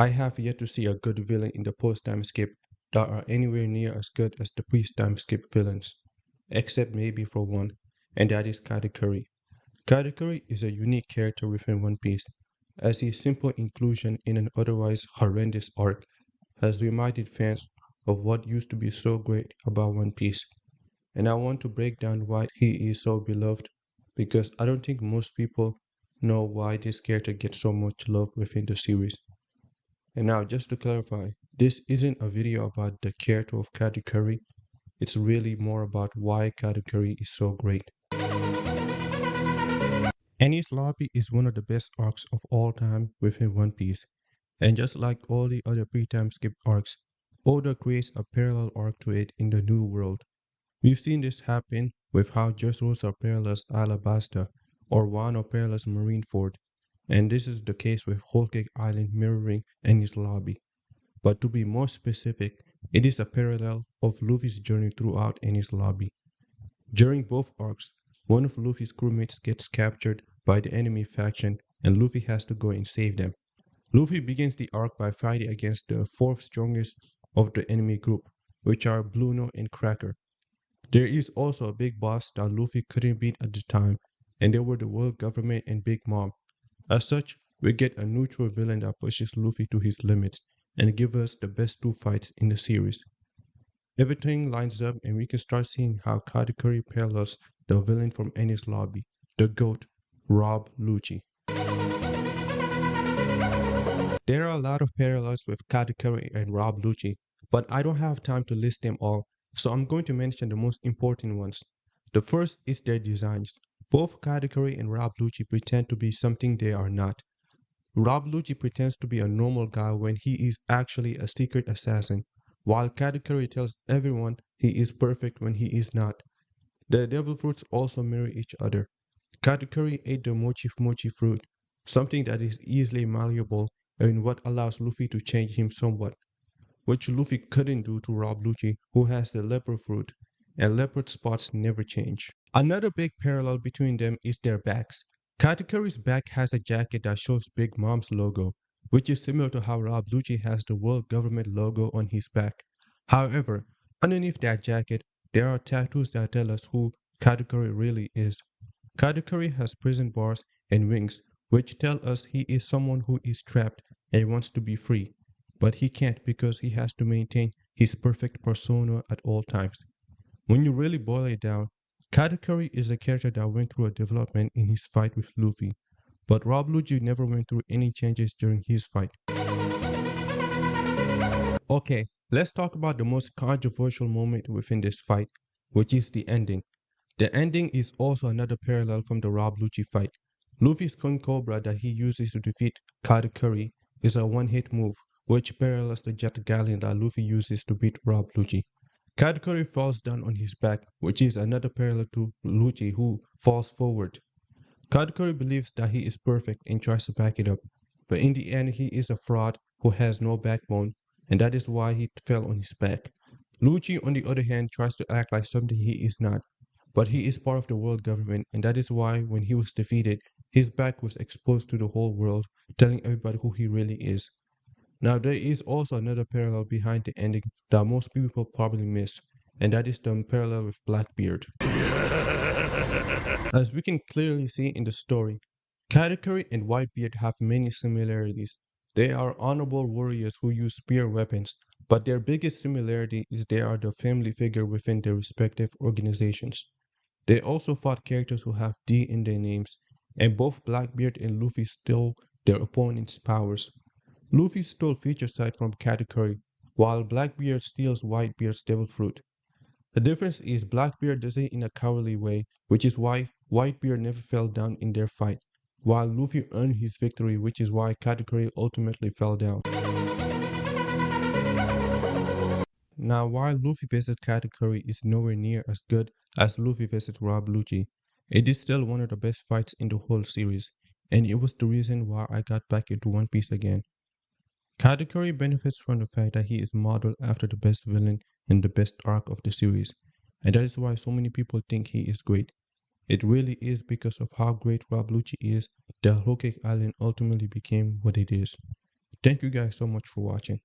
I have yet to see a good villain in the post-time skip that are anywhere near as good as the pre-time skip villains, except maybe for one, and that is Katakuri. Katakuri is a unique character within One Piece, as his simple inclusion in an otherwise horrendous arc has reminded fans of what used to be so great about One Piece. And I want to break down why he is so beloved, because I don't think most people know why this character gets so much love within the series. And now, just to clarify, this isn't a video about the character of Katakuri, it's really more about why Katakuri is so great. Enies Lobby is one of the best arcs of all time within One Piece, and just like all the other pre-time skip arcs, Oda creates a parallel arc to it in the New World. We've seen this happen with how Dressrosa parallels Alabasta or Wano parallels Marineford, and this is the case with Whole Cake Island mirroring Enies Lobby. But to be more specific, it is a parallel of Luffy's journey throughout Enies Lobby. During both arcs, one of Luffy's crewmates gets captured by the enemy faction and Luffy has to go and save them. Luffy begins the arc by fighting against the fourth strongest of the enemy group, which are Bluno and Cracker. There is also a big boss that Luffy couldn't beat at the time, and they were the world government and Big Mom. As such, we get a neutral villain that pushes Luffy to his limits and gives us the best two fights in the series. Everything lines up and we can start seeing how Katakuri parallels the villain from Enies Lobby, the GOAT, Rob Lucci. There are a lot of parallels with Katakuri and Rob Lucci, but I don't have time to list them all, so I'm going to mention the most important ones. The first is their designs. Both Katakuri and Rob Lucci pretend to be something they are not. Rob Lucci pretends to be a normal guy when he is actually a secret assassin, while Katakuri tells everyone he is perfect when he is not. The devil fruits also mirror each other. Katakuri ate the mochi mochi fruit, something that is easily malleable and what allows Luffy to change him somewhat, which Luffy couldn't do to Rob Lucci, who has the leopard fruit, and leopard spots never change. Another big parallel between them is their backs. Katakuri's back has a jacket that shows Big Mom's logo, which is similar to how Rob Lucci has the world government logo on his back. However, underneath that jacket, there are tattoos that tell us who Katakuri really is. Katakuri has prison bars and wings, which tell us he is someone who is trapped and wants to be free, but he can't because he has to maintain his perfect persona at all times. When you really boil it down, Katakuri is a character that went through a development in his fight with Luffy, but Rob Lucci never went through any changes during his fight. Okay, let's talk about the most controversial moment within this fight, which is the ending. The ending is also another parallel from the Rob Lucci fight. Luffy's King Cobra that he uses to defeat Katakuri is a one-hit move, which parallels the Jet Galleon that Luffy uses to beat Rob Lucci. Katakuri falls down on his back, which is another parallel to Lucci who falls forward. Katakuri believes that he is perfect and tries to back it up, but in the end he is a fraud who has no backbone, and that is why he fell on his back. Lucci, on the other hand, tries to act like something he is not, but he is part of the world government, and that is why when he was defeated, his back was exposed to the whole world, telling everybody who he really is. Now there is also another parallel behind the ending that most people probably miss, and that is the parallel with Blackbeard. As we can clearly see in the story, Katakuri and Whitebeard have many similarities. They are honorable warriors who use spear weapons, but their biggest similarity is they are the family figure within their respective organizations. They also fought characters who have D in their names, and both Blackbeard and Luffy stole their opponent's powers. Luffy stole Future Sight from Katakuri, while Blackbeard steals Whitebeard's Devil Fruit. The difference is Blackbeard does it in a cowardly way, which is why Whitebeard never fell down in their fight, while Luffy earned his victory, which is why Katakuri ultimately fell down. Now, while Luffy vs Katakuri is nowhere near as good as Luffy vs Rob Lucci, it is still one of the best fights in the whole series, and it was the reason why I got back into One Piece again. Katakuri benefits from the fact that he is modeled after the best villain in the best arc of the series, and that is why so many people think he is great. It really is because of how great Rob Lucci is that Whole Cake Island ultimately became what it is. Thank you guys so much for watching.